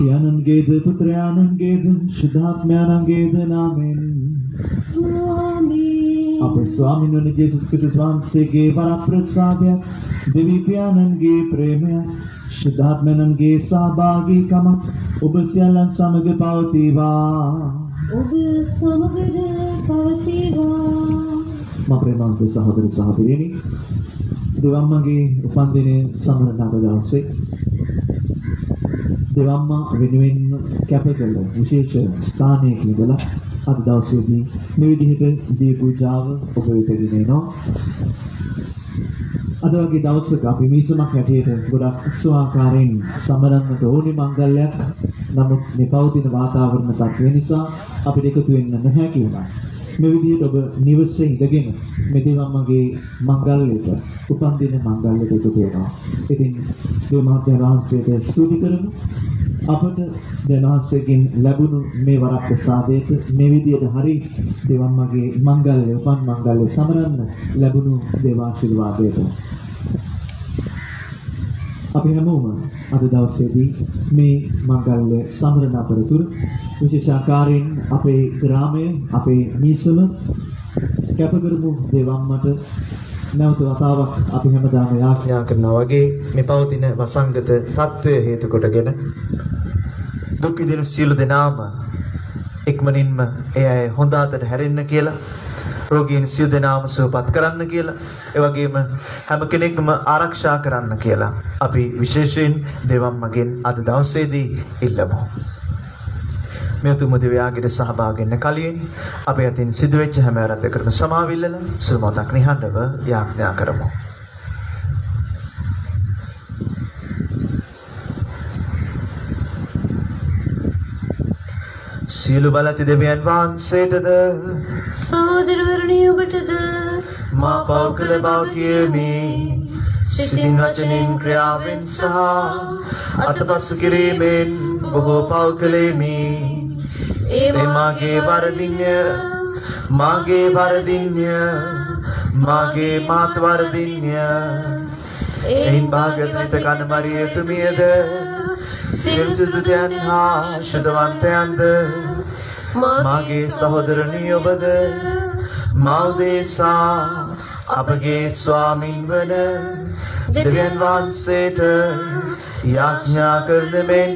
පියාණන්ගේද පුත්‍රයාණන්ගේද ශුද්ධාත්මයාණන්ගේද නාමෙන් අපේ ස්වාමීන් වහන්සේ ජේසුස් ක්‍රිස්තුස් වහන්සේගේ වරප්‍රසාදය දෙවි පියාණන්ගේ ප්‍රේමය ශුද්ධාත්මයන්ගේ සහභාගීකම ඔබ සියල්ලන් සමග පවතිවා. ඔබ සමගද පවතිවා. මා ප්‍රේමවන්ත සහෝදර සහෝදරියනි, දෙවම්මගේ උපන්දිනය සමරන අද දවසේ දෙවම්මා වෙනුවෙන් කැප කළ විශේෂ ස්ථානයක ඉඳලා අද දවසේදී මේ විදිහට දී පූජාව ඔබ වෙත ගෙනෙනවා. අද වගේ දවසක අපි මිසමක් හැටියට ගොඩක් උත්සවාකාරයෙන් සමරන්නට ඕනේ මංගල්‍යයක්. නමුත් මේ පවතින වාතාවරණ තත්ත්වය නිසා අපිට එකතු වෙන්න නැහැ කියලා. මේ විදිහට ඔබ නිවසේ ඉඳගෙන මේ දෙවම්මගේ මංගල්‍යයට උපන්දින මංගල්‍යයට එකතු වෙනවා. ඉතින් මේ මහත්මයා වහන්සේට ස්තුති කරමු. අපට දෙනවාසයෙන් ලැබුණු මේ වරප්‍රසාදයට මේ විදිහට හරි දෙවම්මගේ මංගල්‍ය උපන් මංගල්‍ය සමරන්න ලැබුණු දේවාශිර්වාදයට අපි හැමෝම අද දවසේදී මේ මංගල්‍ය සමරන අතරතුර විශේෂ ආකාරයෙන් අපේ ග්‍රාමය අපේ මීසම කැප කරමු දෙවම්මට. නැවත වතාවක් අපි හැමදාම යාඥා කරනවා වගේ මේ පවතින වසංගත තත්ත්වය හේතු කොටගෙන දුක් විඳින සියලු දෙනාම ඉක්මනින්ම ඒ අය හොඳ අතට හැරෙන්න කියලා, රෝගීන් සියලු දෙනාම සුවපත් කරන්න කියලා, ඒ වගේම හැම කෙනෙක්ම ආරක්ෂා කරන්න කියලා අපි විශේෂයෙන් දෙවම්මගෙන් අද දවසේදී ඉල්ලමු. මේ උතුම් දෙවියාගේ සහභාගී වෙන්න කලින් අපේ අතින් සිදුවෙච්ච හැම ආරම්භයකටම සමාවිල්ලලා සුවමතක් නිහඬව යාඥා කරමු. සියලු බලති දෙවියන් වහන්සේටද සහෝදරවරුනි ඔබටද මා පව් කළ බව කියමි. සිතින් වචනින් ක්‍රියාවෙන් සහ අතපසු කිරීමෙන් බොහෝ පව් කළෙමි. ඒ මාගේ වරදින්ය, මාගේ මාත් වරදින්ය. එයින් භාග්‍යවන්ත කන මරිය තුමියද සිල්සුදුයන් හා ශුද්ධවන්තයන්ද මාගේ සහෝදරනි ඔබද මෞදේසා අපගේ ස්වාමින් වන දෙවියන් වහන්සේට යාඥා කරන මෙන්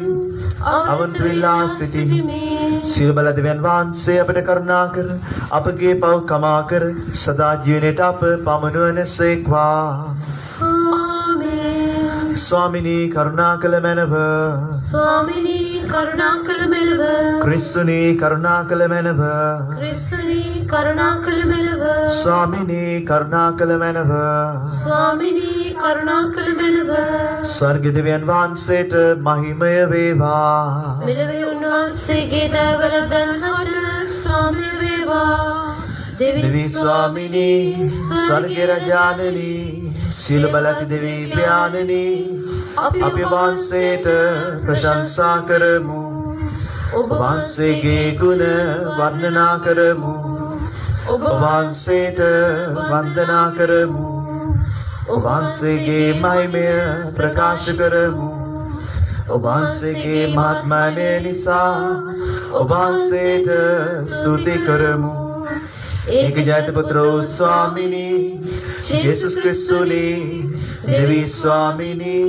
අවන්ත වෙලා සිටිමි. සියලු බල දෙවියන් වහන්සේ අපට කරුණා කර අපගේ පව් කමා කර සදා ජීවනයට අප පමුණුවන සේක්වා. ස්වාමිනී කරුණා කළ මැනව, ස්වාමිනී කරුණා කළ මැනව, ක්‍රිස්තුනී කරුණා කළ මැනව, ක්‍රිස්තුනී කරුණා කළ මැනව, ස්වාමිනී කරුණා කළ මැනව, ස්වාමිනී කරුණා කළ මැනව. ස්වර්ග දෙවියන් වහන්සේට මහිමය වේවා. මෙලොවේ උන්වහන්සේගේ දෑවල දන්හට සාමය වේවා. දෙවි ස්වාමිනී ස්වර්ග රජානනී සියලු බලති දෙවි ප්‍රාණනී අපි වහන්සේට ප්‍රශංසා කරමු. ඔබ වහන්සේගේ ගුණ වර්ණනා කරමු. ඔබ වහන්සේට වන්දනා කරමු. ඔබ වහන්සේගේ මහිමය ප්‍රකාශ කරමු. ඔබ වහන්සේගේ මහත්මය නිසා ඔබ වහන්සේට ස්තුති කරමු. एक जात पुत्रो स्वामिनी येसुस क्रिस्तुनी देवी स्वामिनी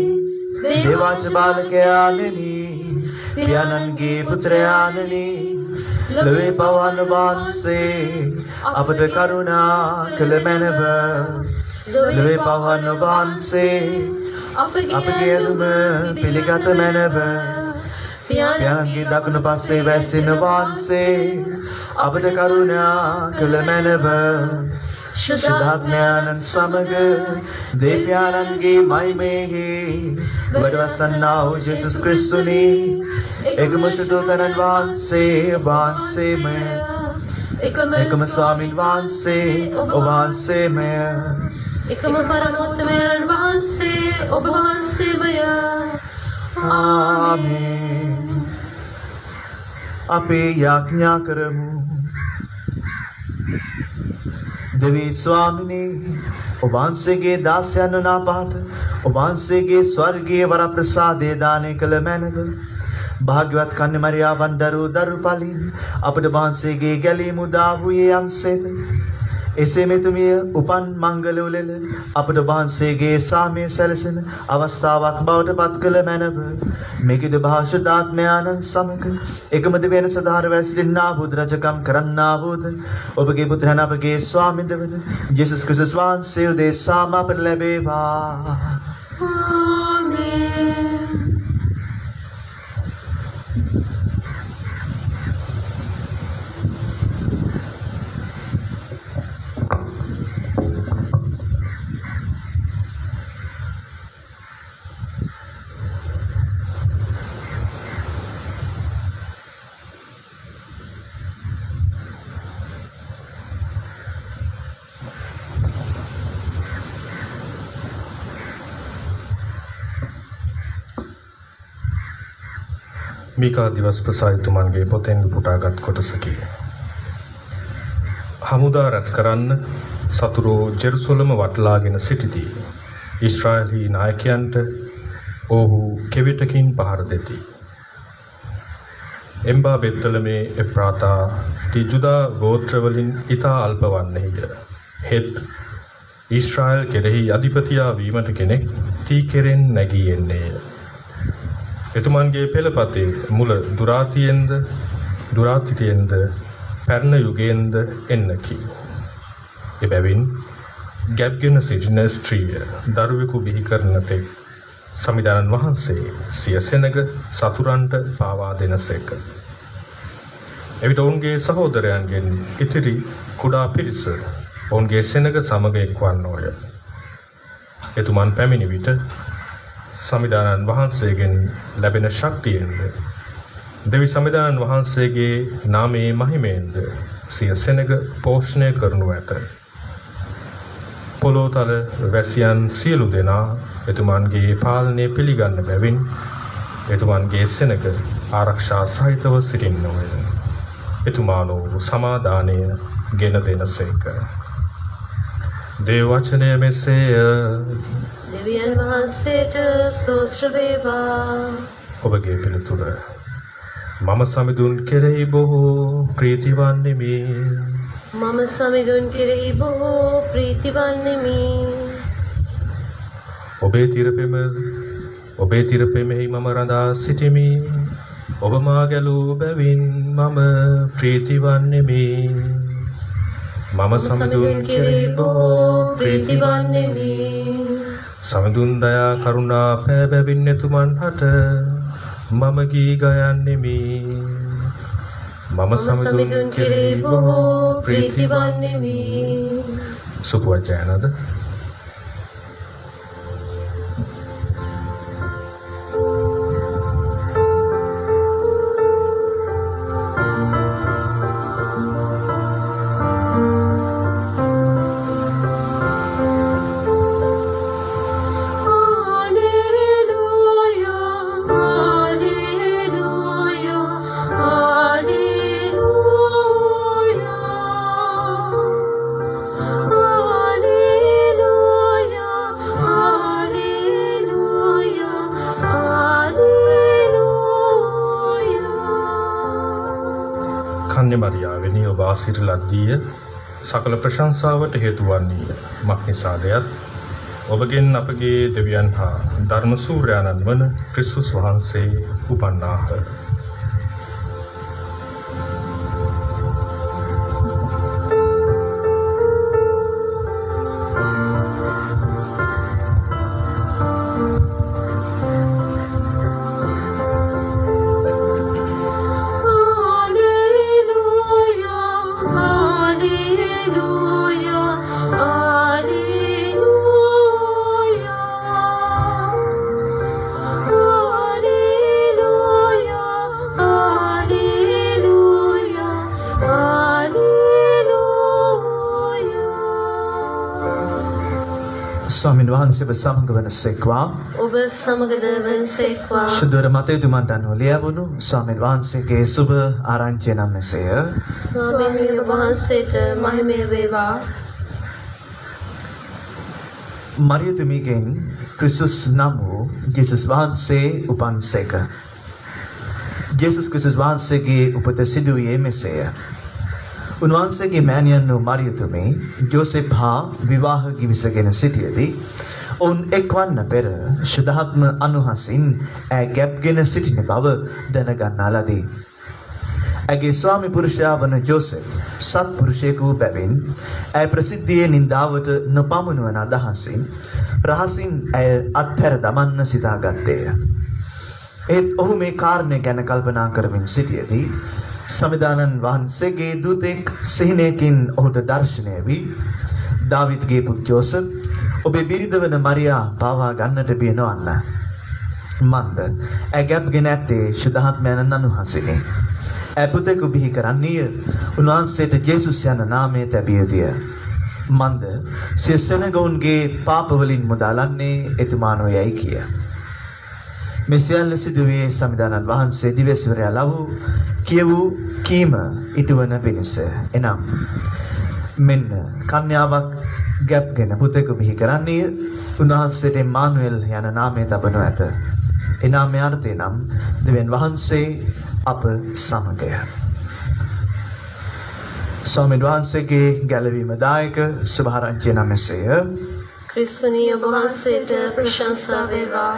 देवाच बालकयाननी प्याननगे पुत्रयाननी लवे पवन वांसे අපට කරුණා කළ මැනව. ලවේ පවන් වහන්සේ අපගේ ඇදුම පිළිගත මැනව. පියාණන්ගේ දකුණු පස්සේ වැස්සෙන වහන්සේ අපට කරුණා කළ මැනව. ශුද්ධාත්මයන්න් සමග දෙවියන්ගේ මහිමෙහි වැඩවසන්නා වූ යේසුස් ක්‍රිස්තුනි එකමුතු දූතයන් වහන්සේමය එකම ස්වාමීන් වහන්සේ ඔබ වහන්සේමය එකම පරමෝත්තමයන් වහන්සේ ඔබ වහන්සේමය. ආමේන්. අපි යාඥා කරමු. දෙවි ස්වාමිනේ ඔබ වහන්සේගේ දාසයන් වන අපට ඔබ වහන්සේගේ ස්වර්ගීය වර ප්‍රසාදේ දානය කළ මැනව. භාග්‍යවත් කන්නේ මරියාවන් දරු පලින් අපට වහන්සේගේ ගැලීම උදා වූයේ යම්සේද එසේ මෙතුමිය උපන් මංගල උලෙල අපට වහන්සේගේ සාමය සැලසෙන අවස්ථාවක් බවට පත් කළ මැනව මේකද භාෂදාත්මයාණන් සමග එකමද වෙන සදාර වැසිරෙන්නා වූ රජකම් කරන්නා වූද ඔබගේ පුත්‍රයන් අපගේ ස්වාමින්ද වන ජේසුස් ක්‍රිස්තුස් වහන්සේ උදෙසාම අපට ලැබේවා. ආමේන්. මීකා දිවස් ප්‍රසාරිතුමන්ගේ පොතෙන් පුටාගත් කොටසකි. හමුදා රැස් කරන්න සතුරෝ ජෙරුසලම වටලාගෙන සිටිති. ඊශ්‍රායලී නායකයන්ට ඔහු කෙවිතකින් පහර දෙති. එම්බා බෙත්තලමේ එෆ්‍රාතා තිජුදා ගෝත්‍රවලින් ඉතා අල්ප වන්නේය. හෙත් ඊශ්‍රායල් කෙරෙහි අධිපතියා වීමට කෙනෙක් තී කෙරෙන් නැගී එන්නේය. එතුමන්ගේ පෙළපතේ මුල දුරාතිතියෙන්ද පැරණ යුගයෙන්ද එන්නකි. එබැවින් ගැබ්ගෙන සිටින ස්ත්‍රිය දරුවෙකු බිහි කරන තෙක් සමිදානන් වහන්සේ සිය සෙනග සතුරන්ට පාවා දෙනසේක. එවිට ඔවුන්ගේ සහෝදරයන්ගෙන් ඉතිරි කුඩා පිරිස ඔවුන්ගේ සෙනග සමග එක්වන්නෝය. එතුමන් පැමිණි විට සමිදානන් වහන්සේගෙන් ලැබෙන ශක්තියෙන්ද දෙවි සමිදානන් වහන්සේගේ නාමයේ මහිමයෙන්ද සිය සෙනග පෝෂණය කරනු ඇත. පොළොතල වැසියන් සියලු දෙනා එතුමන්ගේ පාලනය පිළිගන්න බැවින් එතුමන්ගේ සෙනග ආරක්ෂා සහිතව සිටින්නෝය. එතුමානෝ සමාදානය ගෙන දෙනසේක. දේව වචනය මෙසේය. දෙවියන් වහන්සේට ස්තෝත්‍ර වේවා. ඔබගේ පිළිතුර මම සමිඳුන් කෙරෙහි බොහෝ ප්‍රීතිවන්නෙමි. මම සමිඳුන් කෙරෙහි බොහෝ ප්‍රීතිවන්නෙමි. ඔබේ තිරපෙමෙහි මම රඳා සිටිමි. ඔබ මා ගැලූ බැවින් මම ප්‍රීතිවන්නෙමි. මම සමිඳුන් කෙරෙහි බොහෝ ප්‍රීතිවන්නෙමි. සමිඳුන් දයා කරුණා පෑ බැවින් එතුමන් හට මම ගී ගයන්නෙමි. මම සමිඳුන් කෙරෙහි බොහෝ ප්‍රීතිවන්නෙමි. සුපවචනද කන්‍ය මරියාවෙනි ඔබ ආශිර්වාද ලද්දීය සකල ප්‍රශංසාවට හේතු වන්නේය. මක්නිසාදයත් ඔබගෙන් අපගේ දෙවියන් හා ධර්ම සූර්යානන් වන ක්‍රිස්තුස් වහන්සේ උපන්නාහ. ස්වාමීන් වහන්සේව සමග වනසේක්වා ඔබ සමගද වනසේක්වා. ශුද්ධර මතයුතුමන්ට අනුව ලියවුණු ස්වාමීන් වහන්සේගේ සුබ ආරංචිය නම් මෙසේය. ස්වාමීන් වහන්සේට මහිමය වේවා. මරියතුමිගෙන් ක්‍රිස්තුස් නම් වූ ජේසුස් වහන්සේ උපන්සේක. ජේසුස් ක්‍රිස්තුස් වහන්සේගේ උපත සිදු වූයේ මෙසේය. උන්වහන්සේගේ මෑණියන් වූ මරියතුමේ ජෝසෙප් හා විවාහ ගිවිසගෙන සිටියදී ඔවුන් එක්වන්න පෙර ශුද්ධාත්ම අනුහසින් ඇය ගැබ්ගෙන සිටින බව දැනගන්නා ලදී. ඇගේ ස්වාමි පුරුෂයා වන ජෝසෙප් සත්පුරුෂයෙකු වූ බැවින් ඇය ප්‍රසිද්ධියේ නින්දාවට නොපමුණුවන අදහසින් රහසින් ඇය අත්හැර දමන්න සිතාගත්තේය. ඒත් ඔහු මේ කාරණය ගැන කල්පනා කරමින් සිටියදී සමිදානන් වහන්සේගේ දූතෙක් සිහිනයකින් ඔහුට දර්ශනය වී දාවිත්ගේ පුත් ජෝසප් ඔබේ බිරිඳ වන මරියා පාවා ගන්නට බිය නොවන්න. මන්ද ඇය ගැබ්ගෙන ඇත්තේ ශුද්ධාත්මයන් අනුහසිනි. ඇය පුතෙකු බිහි කරන්නීය. උන්වහන්සේට ජේසුස් යන නාමය තැබිය යුතුය. මන්ද සිය සෙනගවුන්ගේ පාපවලින් මුදාලන්නේ එතුමා නොයයි කිය. මේ සියල්ල සිදුවේ සමිදානන් වහන්සේ දිවැසිවරයා ලවූ කියවූ කීම ඉටුවන පිණිස. එනම් මෙන්න කන්‍යාවක් ගැබ්ගෙන පුතෙකු බිහි කරන්නේය. උන්වහන්සේට මානුවෙල් යන නාමය තබනු ඇත. ඒ නාමය අර්ථය නම් දෙවියන් වහන්සේ අප සමගය. ස්වාමීන් වහන්සේගේ ගැලවීම දායක සුභාරංචිය නම් මෙසේය. ක්‍රිස්තුනී ඔබ වහන්සේට ප්‍රශංසා වේවා.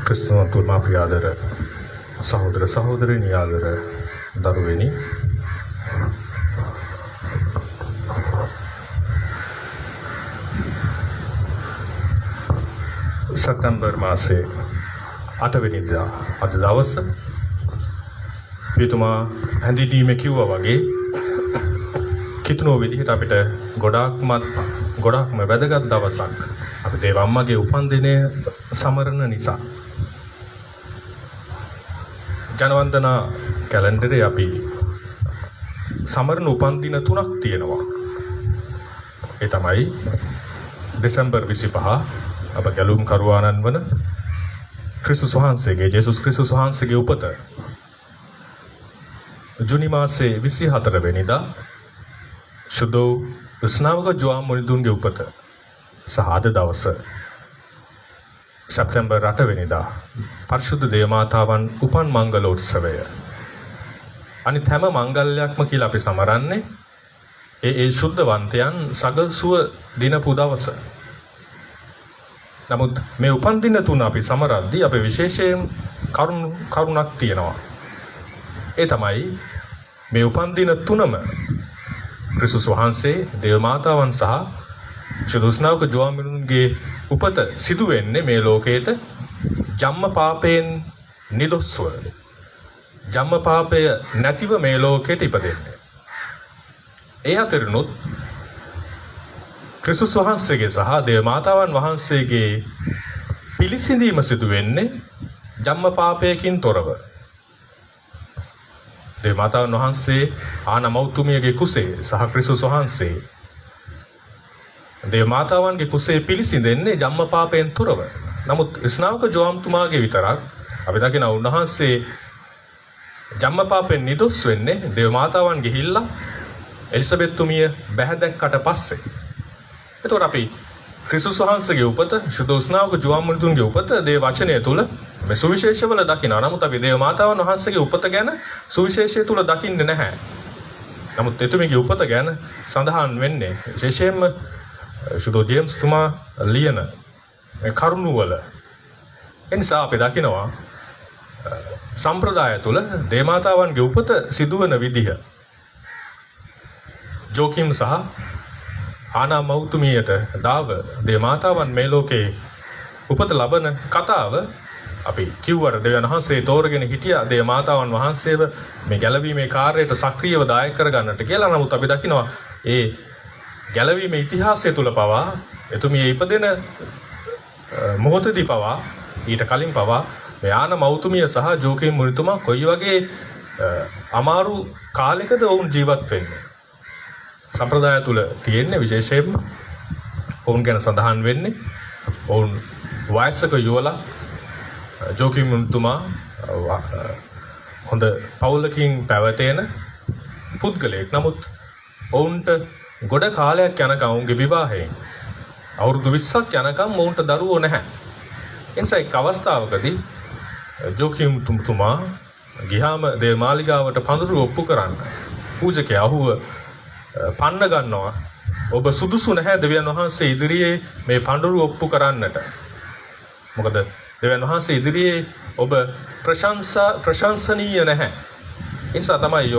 ක්‍රිස්තුමා තුමා ප්‍රියාදර සහෝදර සහෝදරිනි ආදර දරුවෙනි සැප්තැම්බර් මාසේ 8 වෙනිදා අද දවස පියතුමා හැඳින්වීමේ කිව්වා වගේ කිතුනෝ විදිහට අපිට ගොඩාක්ම වැදගත් දවසක්. අපි දේව අම්මගේ උපන්දිනය සමරන නිසා ජනවන්දනා කැලෙන්ඩරේ අපි සමරන උපන්දින 3ක් තියෙනවා. ඒ තමයි දෙසැම්බර් 25 අප ගැලුම් කරුවාණන් වන ක්‍රිස්තුස් වහන්සේගේ ජේසුස් ක්‍රිස්තුස් වහන්සේගේ උපත. ජුනි මාසේ 24 වෙනිදා ශුද්ධ ස්නාවක ජෝවාන් මුනිදුන්ගේ උපත. සහ අද දවස සැප්තැම්බර් 8 වෙනිදා පරිශුද්ධ දේවමාතාවන් උපන් මංගල උත්සවය. අනිත් හැම මංගල්‍යයක්ම කියලා අපි සමරන්නේ ඒ ශුද්ධවන්තයන් සගල් සුව දිනපු දවස. නමුත් මේ උපන් දින තුන අපි සමරද්දී අපේ විශේෂයෙන් කරුණක් තියෙනවා. ඒ තමයි මේ උපන් දින තුනම ක්‍රිස්තුස් වහන්සේ දේවමාතාවන් සහ ශුද්ධ ජෝවාන් මුනිදුන්ගේ උපත සිදු වෙන්නේ මේ ලෝකයට ජම්ම පාපයෙන් නිදොස්ව ජම්ම පාපය නැතිව මේ ලෝකයට ඉපදෙන්නේ. ඒ අතරිනුත් ක්‍රිස්තුස් වහන්සේගේ සහ දේවමාතාවන් වහන්සේගේ පිළිසිඳීම සිදු වෙන්නේ ජම්ම පාපයකින් තොරව. දේවමාතාවන් වහන්සේ ආනමෞතුමියගේ කුසේ සහ ක්‍රිස්තුස් වහන්සේ දේවමාතාවන්ගේ කුසේ පිළිසිඳෙන්නේ ජම්ම පාපයෙන් තොරව. නමුත් ස්නාවක ජෝවාන්තුමාගේ විතරක් අපි දකින උන්වහන්සේ ජම්ම පාපයෙන් නිදොස් වෙන්නේ දේවමාතාවන් ගිහිල්ලා එලිසබෙත්තුමිය බැහැ දැක්කට පස්සේ. එතකොට අපි ක්‍රිස්තුස් වහන්සේගේ උපත ශුද්ධ ස්නාවක ජෝවාන් මුනිදුන්ගේ උපත දේ වචනය තුල මේ සුවිශේෂවල දකිනවා. නමුත් අපි දේවමාතාවන් වහන්සේගේ උපත ගැන සුවිශේෂය තුල දකින්නේ නැහැ. නමුත් එතුමියගේ උපත ගැන සඳහන් වෙන්නේ විශේෂයෙන්ම ශුද්ධ ජේම්ස් තුමා ලියන කරුණු වල. එනිසා අපි දකිනවා සම්ප්‍රදාය තුල දේවමාතාවන්ගේ උපත සිදුවන විදිහ. ජෝකිම් සහ ආනා මෞතුමියට දාව දේවමාතාවන් මේ ලෝකේ උපත ලබන කතාව අපි කිව්වර දෙවියන් වහන්සේ තෝරගෙන හිටියා දේවමාතාවන් වහන්සේව මේ ගැලවීමේ කාර්යයට සක්‍රියව දායක කරගන්නට කියලා. නමුත් අපි දකිනවා ඒ ගැලවීමේ ඉතිහාසය තුල පවා එතුමිය ඉපදෙන මොහොතදී පවා ඊට කලින් පවා මේ ආනා මෞතුමිය සහ ජෝකිම් මුනිතුමා කොයි වගේ අමාරු කාලයකද වුන් ජීවත් වෙන්නේ. සම්ප්‍රදාය තුල තියෙන්නේ විශේෂයෙන්ම ඔවුන් ගැන සඳහන් වෙන්නේ ඔවුන් වයසක යුවලා ජෝකිම් මුනිතුමා හොඳ පවුලකින් පැවතෙන පුද්ගලයෙක්. නමුත් ඔවුන්ට ගොඩ කාලයක් යනකම් ඔවුන්ගේ විවාහයෙන් අවුරුදු 20ක් යනකම් ඔවුන්ට දරුවෝ නැහැ. එනිසා එක් අවස්ථාවකදී ජෝකිම් තුමා ගියාම දේව මාලිගාවට පඳුරු ඔප්පු කරන්න පූජකයා ඔහුව පන්න ගන්නවා. ඔබ සුදුසු නැහැ දෙවියන් වහන්සේ ඉදිරියේ මේ පඳුරු ඔප්පු කරන්නට. මොකද දෙවියන් වහන්සේ ඉදිරියේ ඔබ ප්‍රශංසනීය නැහැ. ඒ නිසා තමයි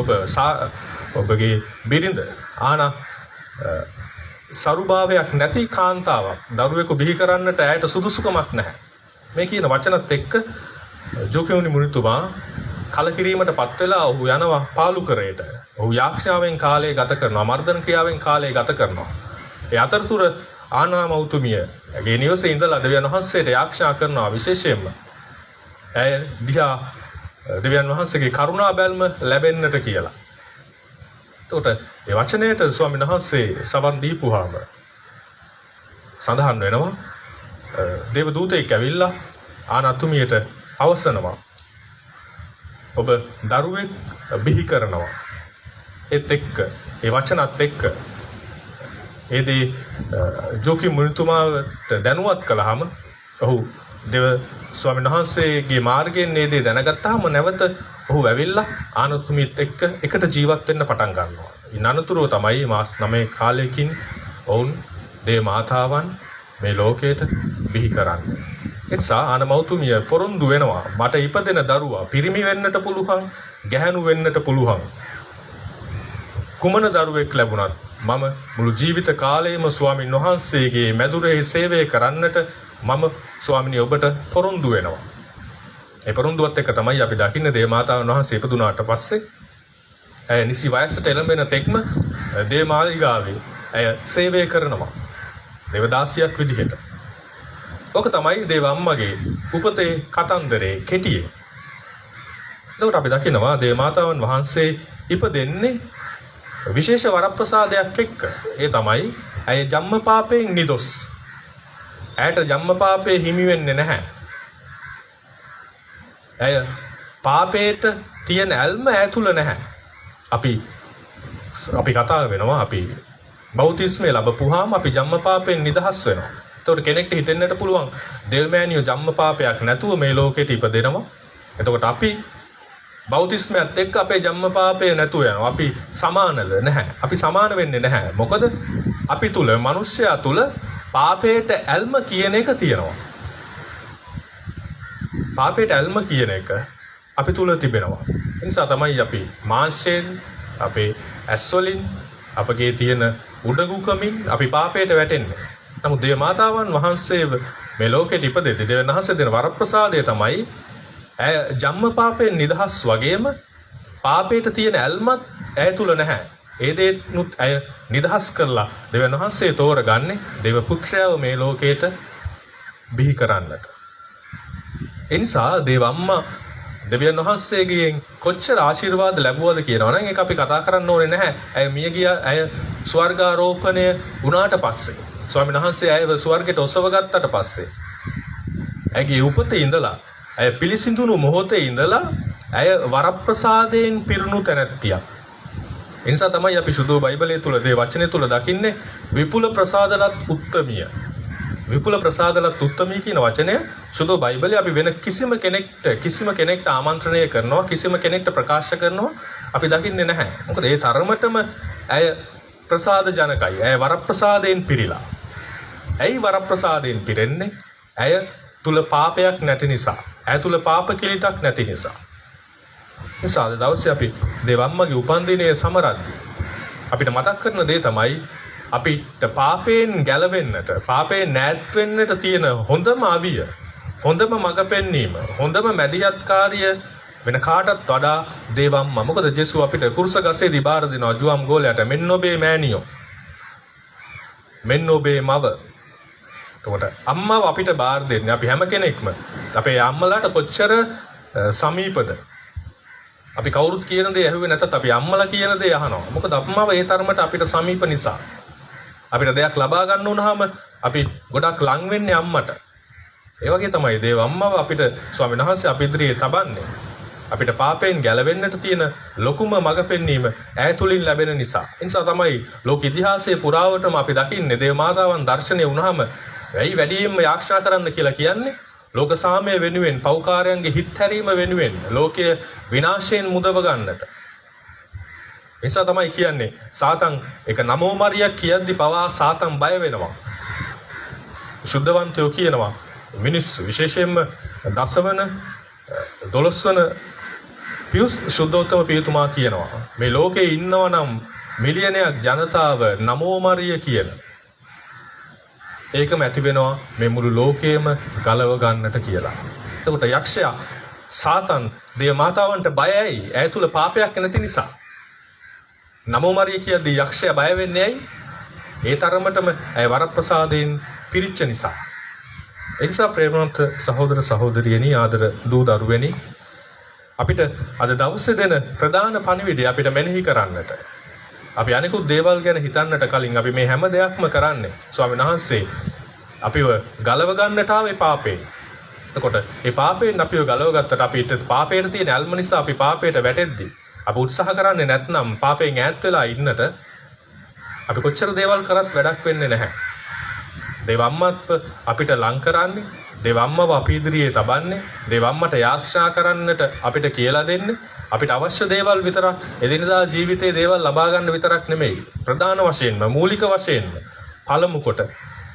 ඔබගේ බිරිඳ ආනා සරුභාවයක් නැති කාන්තාවක් දරුවෙකු බිහි කරන්නට ඇයට සුදුසුකමක් නැහැ. මේ කියන වචනත් එක්ක ජෝකෙවුනි මුනිතුමා කලකිරීමට පත් වෙලා ඔහු යනවා පාලුකරයට. ඔහු යාක්ෂාවෙන් කාලය ගත කරනවා, මර්ධන ක්‍රියාවෙන් කාලය ගත කරනවා. ඒ අතරතුර ආනා මෞතුමියගේ නිවසේ ඉඳලා දෙවියන් වහන්සේට යාක්ෂා කරනවා, විශේෂයෙන්ම ඇය දිහා දෙවියන් වහන්සේගේ කරුණා බැල්ම ලැබෙන්නට කියලා. එතකොට ඒ වචනයට ස්වාමීන් වහන්සේ සවන් දීපුවාම සඳහන් වෙනවා දේව දූතෙක් ඇවිල්ලා ආනතුමියට අවසනවා ඔබ දරුවෙක් බිහි කරනවා. ඒත් එක්ක ඒ වචනත් එක්ක ඒදී ජෝකි මුනිතුමාට දැනුවත් කළාම ඔහු දේව ස්වාමීන් වහන්සේගේ මාර්ගයෙන් මේ දේ දැනගත්තාම නැවත ඔහු ඇවිල්ලා ආනතුමියත් එක්ක එකට ජීවත් වෙන්න පටන් ගන්නවා. ඉන් අනතුරුව තමයි මාස 9 කාලයකින් ඔවුන් දේ මාතාවන් මේ ලෝකයට බිහි කරන්නේ. ඒ නිසා ආනමෞතුමිය පොරොන්දු වෙනවා මට ඉපදෙන දරුවා පිරිමි වෙන්නට පුළුවන්, ගැහැණු වෙන්නට පුළුවන්. කුමන දරුවෙක් ලැබුණත් මම මුළු ජීවිත කාලයම ස්වාමින් වහන්සේගේ මැදුරේ සේවය කරන්නට මම ස්වාමිනී ඔබට පොරොන්දු වෙනවා. ඒ පොරොන්දුවත් එක්ක තමයි අපි දකින්නේ දේ මාතාවන් වහන්සේ ඉපදුනාට පස්සේ ඇය නිසි වයසට එළඹෙන තෙක්ම දේ මාලිගාවේ ඇය සේවය කරනවා. දේවදාසියක් විදිහට. ඔක තමයි දේව අම්මගේ උපතේ කතන්දරේ කෙටියේ. එතකොට අපි දකිනවා දේ මාතාවන් වහන්සේ ඉපදෙන්නේ විශේෂ වරප්‍රසාදයක් එක්ක. ඒ තමයි ඇය ජම්මපාපයෙන් නිදොස්. ඇයට ජම්මපාපේ හිමි වෙන්නේ නැහැ. ඇය පාපේට තියෙන ඇල්ම ඇතුළ නැහැ. අපි කතා වෙනවා අපි බෞතිස්මය ලැබපුවාම අපි ජම්මපාපයෙන් නිදහස් වෙනවා. එතකොට කෙනෙක්ට හිතෙන්නට පුළුවන් දෙව්මෑණියෝ ජම්මපාපයක් නැතුව මේ ලෝකෙට ඉපදෙනවා. එතකොට අපි බෞතිස්මයත් එක්ක අපේ ජම්මපාපය නැතුව යනවා. අපි සමානද නැහැ. අපි සමාන වෙන්නේ නැහැ. මොකද අපි තුල මිනිස්සයා තුල පාපයට ඇල්ම කියන එක තියෙනවා. පාපයට ඇල්ම කියන එක අපි තුල තිබෙනවා. ඒ නිසා තමයි අපි මාංශයෙන්, අපේ ඇස් වලින්, අපගේ තියෙන උඩඟුකමින් අපි පාපයට වැටෙන්නේ. නමුත් දේව මාතාවන් වහන්සේ මේ ලෝකෙට ඉපදෙද්දී දෙවියන් වහන්සේ දෙන වරප්‍රසාදය තමයි ඇය ජම්මපාපයෙන් නිදහස් වගේම පාපයට තියෙන ඇල්මත් ඇය තුල නැහැ. ඒ දේනුත් ඇය නිදහස් කරලා දෙවියන් වහන්සේ තෝරගන්නේ දේව පුත්‍රයව මේ ලෝකයට බිහි කරන්නට. ඒ නිසා දේව අම්මා දෙවියන් වහන්සේගෙන් කොච්චර ආශිර්වාද ලැබුවද කියනවා නම් ඒක අපි කතා කරන්න ඕනේ නැහැ. ඇය මිය ගියා, ඇය ස්වර්ගාරෝපණය වුණාට පස්සේ, ස්වාමීන් වහන්සේ ඇයව ස්වර්ගයට ඔසව ගත්තට පස්සේ, ඇගේ උපතේ ඉඳලා, ඇය පිළිසිඳුණු මොහොතේ ඉඳලා ඇය වරප්‍රසාදයෙන් පිරුණු තැනැත්තියක්. ඒ නිසා තමයි අපි සුදු බයිබලයේ තුල දේ වචනේ තුල දකින්නේ විපුල ප්‍රසාදලත් උත්තමිය. විපුල ප්‍රසාදලත් උත්තමී කියන වචනය සුදු බයිබලයේ අපි වෙන කිසිම කෙනෙක්ට ආමන්ත්‍රණය කරනවා, කිසිම කෙනෙක්ට ප්‍රකාශ කරනවා අපි දකින්නේ නැහැ. මොකද ඒ තරමටම ඇය ප්‍රසාද ජනකයි. ඇය වරප්‍රසාදයෙන් පිරීලා. ඇයි වරප්‍රසාදයෙන් පිරෙන්නේ? ඇය තුල පාපයක් නැති නිසා. ඇය තුල පාප කිලිටක් නැති නිසා. නිසා අද දවසේ අපි දෙවම්මගේ උපන්දිනයේ සමරද්දී අපිට මතක් කරන දේ තමයි අපිට පාපයෙන් ගැලවෙන්නට, පාපයෙන් නැත් වෙන්නට තියෙන හොඳම අවිය, හොඳම මඟ පෙන්වීම, හොඳම මැදිහත්කාරිය වෙන කාටත් වඩා දේවම්මා. මොකද ජේසුස් අපිට කුරුස ගසේදී බාර දෙනවා ජුවම් ගෝලයට, මෙන්න ඔබේ මෑණියෝ, මෙන්න ඔබේ මව. එතකොට අම්මව අපිට බාර දෙන්නේ අපි හැම කෙනෙක්ම අපේ අම්මලාට කොච්චර සමීපද. අපි කවුරුත් කියන දේ ඇහුවේ නැතත් අපි අම්මලා කියන දේ අහනවා. මොකද අම්මව ඒ තරමට අපිට සමීප නිසා. අපිට දෙයක් ලබා ගන්න වුණාම අපි ගොඩක් ලං වෙන්නේ අම්මට. ඒ වගේ තමයි දේව අම්මව අපිට ස්වාමීන් වහන්සේ අපි ඉදිරියේ තබන්නේ. අපිට පාපයෙන් ගැලවෙන්නට තියෙන ලොකුම මඟ පෙන්වීම ඈ තුලින් ලැබෙන නිසා. ඒ නිසා තමයි ලෝක ඉතිහාසයේ පුරාවටම අපි දකින්නේ දේව මාතාවන් දර්ශනය වුණාම ඇයි වැඩියෙන්ම යාක්ෂා කරන්න කියලා කියන්නේ? ලෝක සාමය වෙනුවෙන්, පෞකාරයන්ගේ හිත් හැරීම වෙනුවෙන්, ලෝකයේ විනාශයෙන් මුදව ගන්නට. ඒ නිසා තමයි කියන්නේ සාතන් එක නමෝ මරියක් කියද්දි පවා සාතන් බය වෙනවා. සුද්ධවන්තයෝ කියනවා මිනිස්සු විශේෂයෙන්ම දසවන 12 වන පියුස් සුද්ධෝත්තම පියතුමා කියනවා මේ ලෝකේ ඉන්නවා නම් මිලියනයක් ජනතාව නමෝ මරිය කියන ඒකම ඇති වෙනවා මේ මුළු ලෝකයේම ගලව ගන්නට කියලා. එතකොට යක්ෂයා සාතන් දේව මාතාවන්ට බයයි ඇය තුල පාපයක් නැති නිසා. නමෝ මරිය කියද්දී යක්ෂයා බය වෙන්නේ ඇයි? ඒ තරමටම ඇය වරප්‍රසාදයෙන් පිරිච්ච නිසා. ඒ නිසා ප්‍රේමවන්ත සහෝදර සහෝදරියනි ආදර දූ දරුවනි අපිට අද දවසේ දෙන ප්‍රධාන පණිවිඩය අපිට මෙනෙහි කරන්නට අපි අනිකුත් දේවල් ගැන හිතන්නට කලින් අපි මේ හැම දෙයක්ම කරන්නේ ස්වාමීන් වහන්සේ අපිව ගලව ගන්නට ආවේ පාපේ. එතකොට මේ පාපයෙන් අපිව ගලව ගත්තට අපිට පාපේට තියෙන ඇල්ම නිසා අපි පාපයට වැටෙද්දී අපි උත්සාහ කරන්නේ නැත්නම් පාපයෙන් ඈත් වෙලා ඉන්නට අපි කොච්චර දේවල් කරත් වැඩක් වෙන්නේ නැහැ. දේවම්මත්ව අපිට ලං කරන්නේ, දේවම්මව අපි ඉදිරියේ තබන්නේ, දේවම්මට යාක්ෂා කරන්නට අපිට කියලා දෙන්නේ, අපිට අවශ්‍ය දේවල් විතරක් එදිනදා ජීවිතයේ දේවල් ලබා ගන්න විතරක් නෙමෙයි. ප්‍රධාන වශයෙන්ම, මූලික වශයෙන්ම පළමු කොට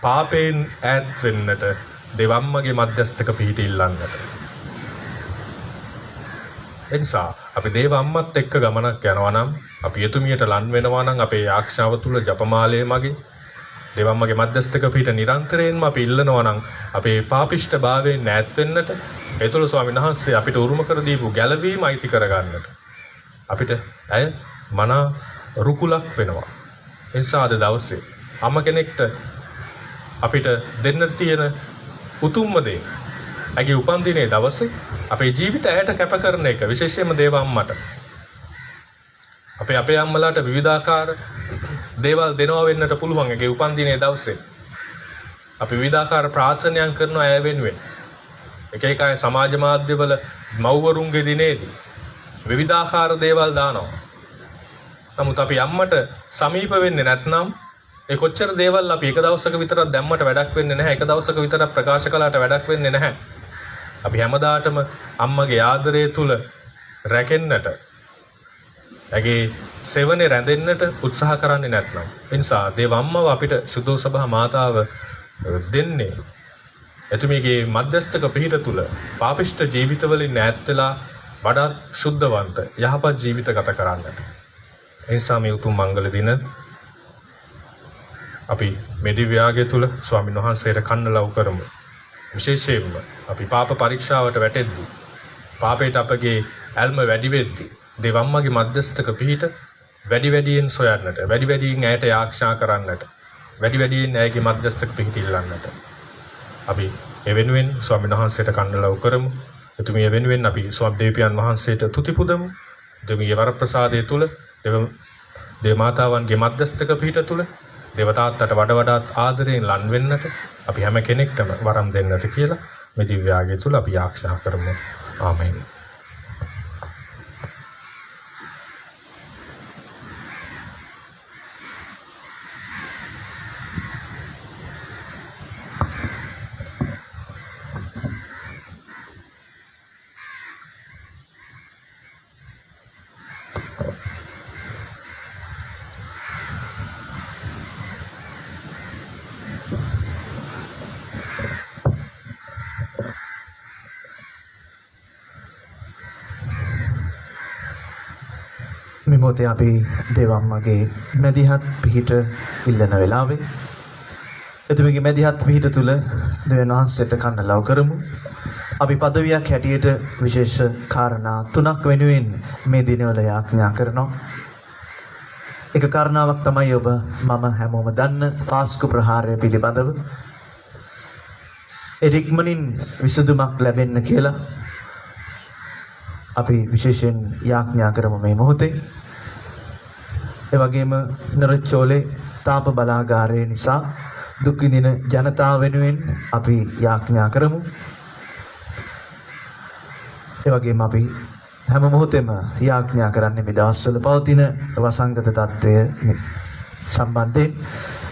පාපයෙන් ඈත් වෙන්නට දේවම්මගේ මධ්‍යස්ථක පිහිට ඉල්ලන්නට. එනිසා අපි දේවම්මත් එක්ක ගමනක් යනවා නම්, අපි එතුමියට ලන් වෙනවා නම් අපේ යාක්ෂාව තුල ජපමාලයේ මගේ දේවම්මගේ මධ්‍යස්ථක පිහිට නිරන්තරයෙන්ම අපි ඉල්ලනවා නම් අපේ පාපිෂ්ඨ භාවයෙන් ඈත් වෙන්නට ඒ තුළ ස්වාමීන් වහන්සේ අපිට උරුම කර දීපු ගැලවීම අයිති කරගන්නට අපිට ඇය මනා රුකුලක් වෙනවා. ඒ නිසා අද දවසේ අම්ම කෙනෙක්ට අපිට දෙන්නට තියෙන උතුම්ම දේ ඇගේ උපන්දිනේ දවසේ අපේ ජීවිත ඇයට කැප කරන එක විශේෂයෙන්ම දේව අම්මට අපේ අම්මලාට විවිධාකාර දේවල් දෙනවා වෙන්නට පුළුවන් ඒකේ උපන්දිනේ දවසේ. අපි විවිධාකාර ප්‍රාර්ථනායන් කරනවා ඇය වෙනුවෙන්. එක එක අය සමාජ මාධ්‍යවල මව්වරුන්ගේ දිනේදී විවිධාකාර දේවල් දානවා. නමුත් අපි අම්මට සමීප වෙන්නේ නැත්නම් ඒ කොච්චර දේවල් අපි එක දවසක විතරක් දැම්මට වැඩක් වෙන්නේ නැහැ. එක දවසක විතරක් ප්‍රකාශ කළාට වැඩක් වෙන්නේ නැහැ. අපි හැමදාටම අම්මගේ ආදරය තුල රැකෙන්නට ඇගේ සෙවනේ රැඳෙන්නට උත්සාහ කරන්නේ නැත්නම් ඒ නිසා දේවම්මව අපිට සුදෝ සභා මාතාව දෙන්නේ එතුමියගේ මධ්‍යස්ථක පිහිට තුල පාපිෂ්ඨ ජීවිතවලින් ඈත් වෙලා වඩාත් සුද්ධවන්ත යහපත් ජීවිත ගත කරන්නට. ඒ නිසා මේ උතුම් මංගල දින අපි මේ දිව්‍යාගය තුල ස්වාමීන් වහන්සේට කන්න ලව් කරමු. විශේෂයෙන්ම අපි පාප පරීක්ෂාවට වැටෙද්දී පාපයට අපගේ ඇල්ම වැඩි වෙද්දී දේවම්මගේ මධ්‍යස්ථක පිහිට වැඩි වැඩියෙන් සොයන්නට, වැඩි වැඩියෙන් ඇයට යාක්ෂා කරන්නට, වැඩි වැඩියෙන් ඇයගේ මධ්‍යස්ථක පිහිට ඉල්ලන්නට අපි ඒ වෙනුවෙන් ස්වාමීන් වහන්සේට කන්න ලව් කරමු. එතුමිය වෙනුවෙන් අපි ස්වදේවයන් වහන්සේට තුති පුදමු. එතුමියගේ වරප්‍රසාදය තුල දේව මාතාවන්ගේ මධ්‍යස්ථක පිහිට තුල දේවතාත්තට වඩාත් ආදරයෙන් ලන් වෙන්නට අපි හැම කෙනෙක්ටම වරම් දෙන්නට කියලා මේ දිව්‍යාගය තුල අපි යාක්ෂා කරමු. ආමේන්. මෙමොතේ අපි දේවම්මගේ මැදිහත් පිහිට ඉල්ලන වෙලාවේ එතුමියගේ මැදිහත් පිහිට තුල දෙවියන් වහන්සේට කන්න ලව් කරමු. අපි පදවියක් හැටියට විශේෂ කාරණා 3ක් වෙනුවෙන් මේ දිනවල යාඥා කරනවා. එක කාරණාවක් තමයි ඔබ මම හැමෝම දන්න පාස්කු ප්‍රහාරය පිළිබඳව එරික්මනින් විසඳුමක් ලැබෙන්න කියලා අපි විශේෂයෙන් යාඥා කරමු මේ මොහොතේ. ඒ වගේම නරචෝලේ තාප බලාගාරය නිසා දුක් විඳින ජනතාව වෙනුවෙන් අපි යාඥා කරමු. ඒ වගේම අපි හැම මොහොතෙම යාඥා කරන්නේ මේ දවස්වල පවතින වසංගත තත්ත්වය සම්බන්ධයෙන්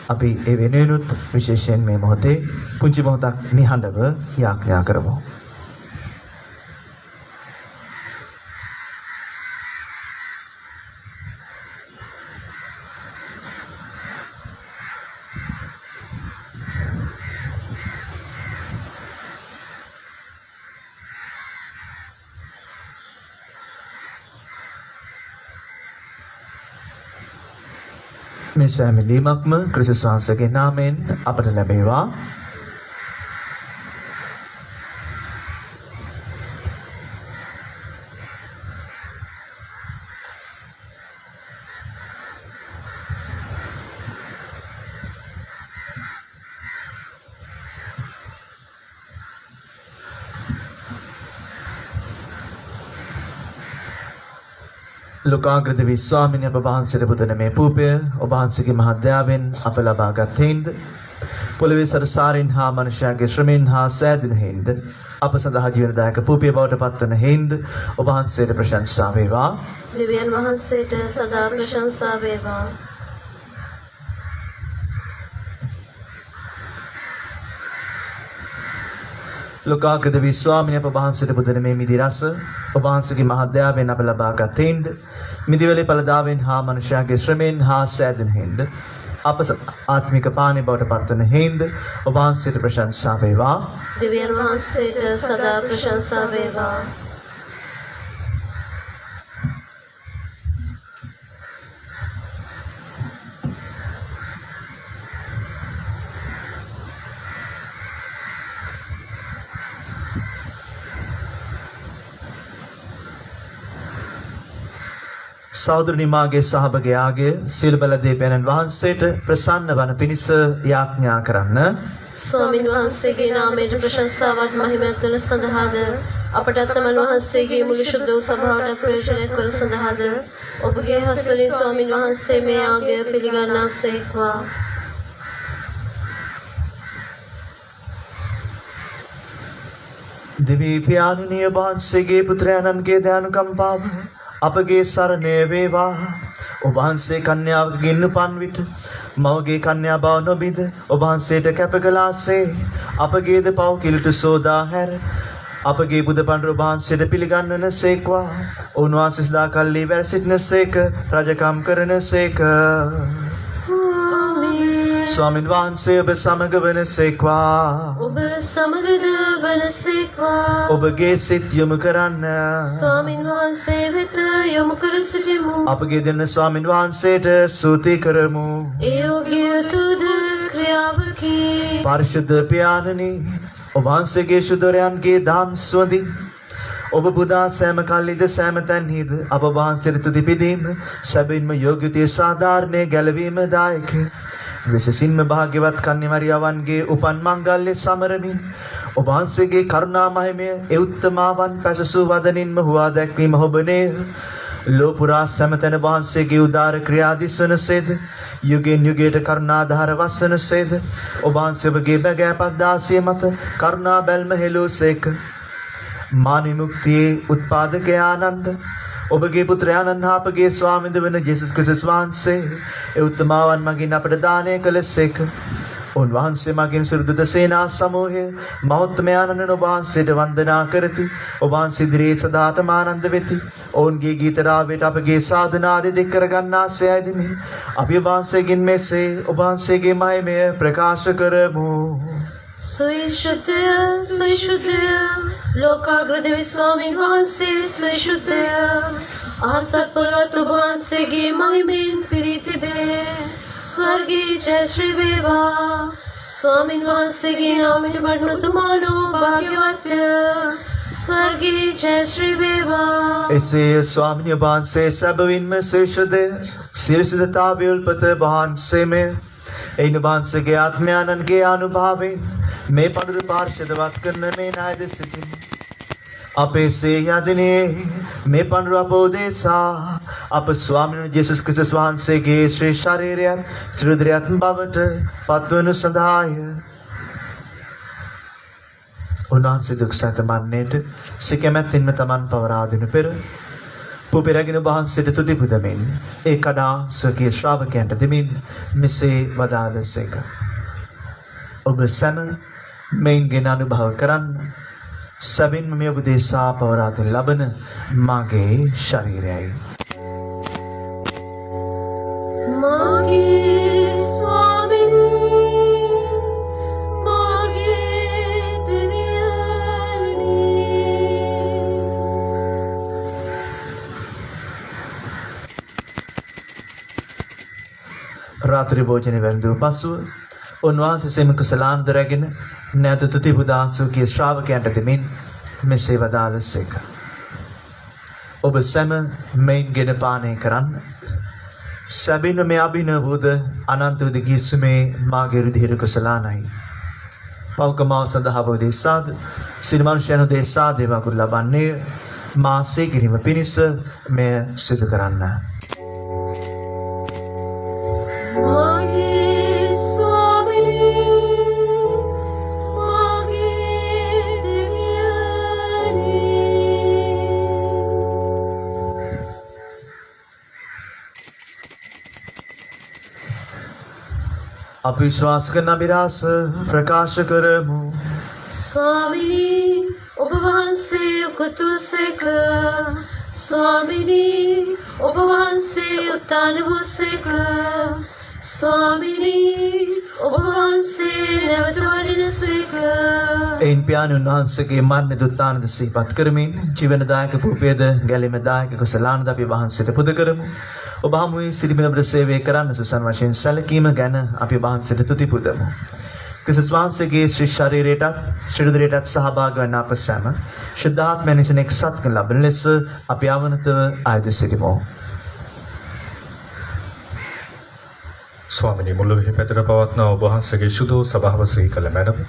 අපි ඒ වෙනුවෙනුත් විශේෂයෙන් මේ මොහොතේ පුංචි මොහොතක් නිහඬව යාඥා කරමු. මේ සෑම ලීමක්ම ක්‍රිස්තුස් වහන්සේගේ නාමයෙන් අපට ලැබේවා. ලෝකාග්‍රද විශ්වාමිනී අප වහන්සේට පුදන මේ පූපය ඔබ වහන්සේගේ මහා දයාවෙන් අප ලබාගත් හේින්ද පොළවේ සරසාරින් හා මනුෂ්‍යයාගේ ශ්‍රමෙන් හා සෑදුණු හේින්ද අප සඳහා ජීවනදායක පූපය බවට පත්වන හේින්ද ඔබ වහන්සේට ප්‍රශංසා වේවා. දෙවියන් වහන්සේට සදා ප්‍රශංසා වේවා. ලෝකාග්‍රද විශ්වාමිනී අප වහන්සේට පුදන මේ මිදි රස ඔබ වහන්සේගේ මහා දයාවෙන් අප ලබාගත් හේින්ද මිදිවලේ පළදාවෙන් හා මනුෂ්‍යයාගේ ශ්‍රමෙන් හා සෑදුණු හේින්ද අප ආත්මික පානය බවට පත්වන හේින්ද ඔබ වහන්සේට ප්‍රශංසා වේවා. දෙවියන් වහන්සේට සදා ප්‍රශංසා වේවා. සහෝදරනි මාගේ සහභාගයාගේ සිල් බල දෙවියන් වහන්සේට ප්‍රසන්න වන පිණිස යාඥා කරන්න. ස්වාමින් වහන්සේගේ නාමයට ප්‍රශංසාවත් මහිමත් වන සඳහාද අපට තමන් වහන්සේගේ මුළු ශුද්ධ වූ සභාවට ප්‍රයෝජනයක් වන සඳහාද ඔබගේ හස්තලින් ස්වාමින් වහන්සේ මේ ආගය පිළිගන්නාසේක්වා. දෙවි පියාණනි වහන්සේගේ පුත්‍රයන්න්ගේ දයානුකම්පාව අපගේ සරණය වේවා. ඔබ වහන්සේ කන්‍යාවක ගින්න පන් විට මවගේ කන්‍යා බව නොබිඳ ඔබ වහන්සේට කැප කළාසේ අපගේද පව් කිලුට සෝදා හැර අපගේ බුදු පඬුර ඔබ වහන්සේට පිළිගන්වන සේක්වා. උන්වහන්සේ සදා කල්ලි වැඩ සිටින සේක රජකම් කරන සේක. ස්වාමින් වහන්සේ ඔබ සමග වන සේක්වා. ඔබ සමගද වනසේක්වා. ඔබගේ සිත් යොමු කරන්න. ස්වාමින් වහන්සේ වෙත යොමු කර සිටිමු. අපගේ දෙන්න ස්වාමින් වහන්සේට ස්තුති කරමු. ඒ ඔබගේ තුද ක්‍රියාවකි. පරිශුද්ධ පියාණනි ඔබ වහන්සේගේ ශුද්ධරයන්ගේ දාම් සුවඳින් ඔබ බුදා සෑම කල්ලිද සෑම තැන්හිද අප වහන්සේට තුති පිදීම සැබවින්ම යෝග්‍යතිය සාධාරණය ගැලවීම දායක. විශේෂින්ම භාග්‍යවත් කන්‍ය මරියාවන්ගේ උපන් මංගල්‍ය සමරමින් ඔබ වහන්සේගේ කරුණා මහිමය ඒ උත්තමාවන් පැසසූ වදනින්ම හුවා දැක්වීම ඔබනේ. ලෝපුරා සෑමතැන වහන්සේගේ උදාර ක්‍රියා දිස්වනසේද යුගෙන් යුගයට කරුණාධාර වස්සනසේද ඔබ වහන්සේගේ බැගෑපත් දාසිය මත කරුණා බැල්ම හෙළූසේක. මා විමුක්තියේ උත්පාදක ආනන්ද ඔබගේ පුත්‍රයාණන් හා අපගේ ස්වාමින්ද වන ජේසුස් ක්‍රිස්තුස් වහන්සේ ඒ උත්තමාවන් මගින් අපට දානය කළසේක. උන්වහන්සේ මගින් සුරුදුද සේනා සමූහය මෞත්මයාණන් ඔබ වහන්සේට වන්දනා කරති. ඔබ වහන්සේ ඉදිරියේ සදාටම ආනන්ද වෙති. ඔවුන්ගේ ගීත රාවයට අපගේ සාධනාදී දෙක් කර ගන්නාසේයිදමි. අපි ඔබ වහන්සේගෙන් මෙසේ ඔබ වහන්සේගේ මහිමය ප්‍රකාශ කරමු. සවිශුද්ධය සවිශුද්ධය ලෝකාග්‍රද විස්වාමින් වහන්සේ සවිශුද්ධය අහසත් පොළොවත් ඔබ වහන්සේගේ මහිමෙන් පිරී තිබේ. ස්වර්ගයේ ජය ශ්‍රී වේවා. ස්වාමින් වහන්සේගේ නාමයට වඩන උතුමානෝ භාග්‍යවත්ය. ස්වර්ගයේ ජය ශ්‍රී වේවා. එසේ ස්වාමිනී වහන්සේ සැබවින්ම සවිශුද්ධය සිරිසුදතාවේ උල්පත වහන්සේමය. එයින් වහන්සේගේ ආත්මයන්ගේ අනුභවයෙන් මේ පඬුරු පාර්ශ්වදවත් කරන මේ නායද සිටින් අපේ සේයදිනේ මේ පඬුරු අපෝදේසා අප ස්වාමීන් ජේසුස් ක්‍රිස්තුස් වහන්සේගේ ශ්‍රී ශරීරයත් ශ්‍රීදරයත් බවට පත්වනු සඳහාය. උන්වහන්සේ දුක් සහිත මරණයට සිකමැතින්ම තමන් පවරා දෙනු පෙර පුපිරගෙන වහන්සේට තුති පුදමින් ඒ කඩා ස්වකීය ශ්‍රාවකයන්ට දෙමින් මෙසේ වදාළසේක. ඔබ සැම මෙයින්ගෙන අනුභව කරන්න. සැබින්ම මේ ඔබ දේශා පවරා දෙන ලබන මාගේ ශරීරයයි. මාගේ ස්වාමිනී මාගේ දෙවියනි රාත්‍රී භෝජනය වැළඳූ පසුව උන්වහන්සේ සෙම කුසලාන්ත රැගෙන නැවත තුති පුදා සුඛී ශ්‍රාවකයන්ට දෙමින් මෙසේ වදාළසේක. ඔබ සැම මෙයින්ගෙන පානය කරන්න. සැබින්ම මේ අභිනවද අනන්ත වූ දිගිසුමේ මාගේ රුධිර කුසලානයි. පෞකමාව සඳහා වූ දේශාද සිනමනුෂ්‍යයන් දේශා දේවකුරු ලබන්නේ මාසේ කිරීම පිණිස මෙය සිදු කරන්න. මාගේ ස්වාමිනී මාගේ දෙවියනි අපි විශ්වාස කරන අභිරහස ප්‍රකාශ කරමු. ස්වාමිනී ඔබ වහන්සේ උකතුසේක ස්වාමිනී ඔබ වහන්සේ උත්තාන වූසේක ස්වාමිනී ඔබ වහන්සේ නැවත වඩිනසේක එයින් පියාණන් වහන්සේගේ මරණ දුත්තානද සිහිපත් කරමින් ජීවනදායක පුපේද ගැලීමදායක කුසලානද අපි වහන්සේට පුද කරමු. ඔබ හමුවේ සිටින ඔබට සේවය කරන්න සුසන් වශයෙන් සැලකීම ගැන අපි වහන්සේට තුති පුදමු. ක්‍රිස්තුස් වහන්සේගේ ශ්‍රී ශරීරයටත් ශ්‍රී රුධිරයටත් සහභාගී වන අප සැම ශුද්ධාත්මයෙන් විසින් එක්සත් කරන ලබන ලෙස අපි අවනතව ආයුධ සිටිමු. ස්වාමිනී මුල්ලෙහි පැතර පවත්නා ඔබ වහන්සේගේ සුදෝ සභාව සිහි කළ මැනව.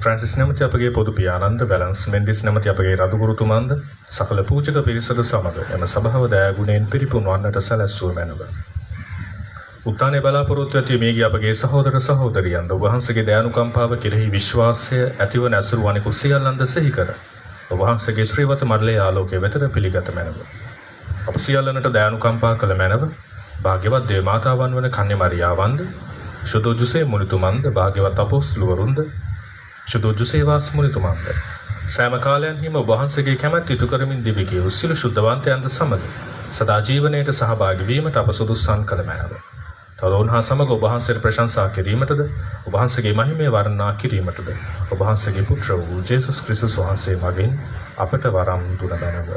ෆ්‍රැන්සිස් නැමැති අපගේ පොදු පියාණන්ද වැලන්ස් මෙන්ඩිස් නැමැති අපගේ රදුගුරුතුමන්ද සකල පූජක පිරිසද සමග එම සභාව දයාගුණයෙන් පිරිපුන් වන්නට සැලැස්සුව මැනව. උත්තානයේ බලාපොරොත්තු ඇති මේ ගිය අපගේ සහෝදර සහෝදරියන්ද ඔබ වහන්සේගේ දයානුකම්පාව කෙරෙහි විශ්වාසය ඇතිවන අසුරු අනිකුත් සියල්ලන්ද සිහි කර ඔබ වහන්සේගේ ශ්‍රීවත මඩලේ ආලෝකයේ වෙතට පිළිගත මැනව. අප සියල්ලනට දයානුකම්පා කළ මැනව. භාග්‍යවත් දේව මාතාවන් වන කන්‍ය මරියාවන්ද ශුද්ධ ජුසේ මුනිතුමන්ද භාග්‍යවත් අපොස්තුලවරුන්ද ශුද්ධ ජුසේවාස් මුනිතුමන්ද සෑම කාලයන්හිම ඔබ වහන්සේගේ කැමැත්ත ඉටු කරමින් දිවි ගිය සියලු ශුද්ධවන්තයන්ද සමග සදා ජීවනයේට සහභාගී වීමට අප සුදුසුසන් කළ මැනව. තවද උන්හා සමග ඔබ වහන්සේට ප්‍රශංසා කිරීමටද ඔබ වහන්සේගේ මහිමය වර්ණනා කිරීමටද ඔබ වහන්සේගේ පුත්‍ර වූ ජේසුස් ක්‍රිස්තුස් වහන්සේ මගින් අපට වරම් දුන මැනව.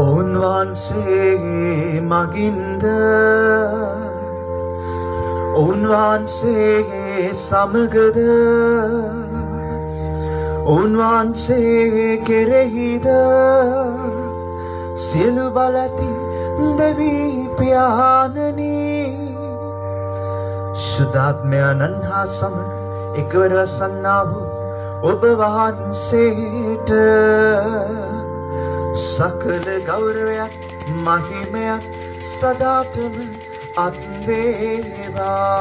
උන්වහන්සේ මගින්ද උන්වහන්සේගේ සමගද උන්වහන්සේ කෙරෙහිද සියලු බලති දෙවී පියාණනි ශුද්ධාත්මයන්න් හා සමග එකවර වසන්නා වූ ඔබ වහන්සේට සකල ගෞරවයක් මහිමයක් සදාටම අත් වේවා.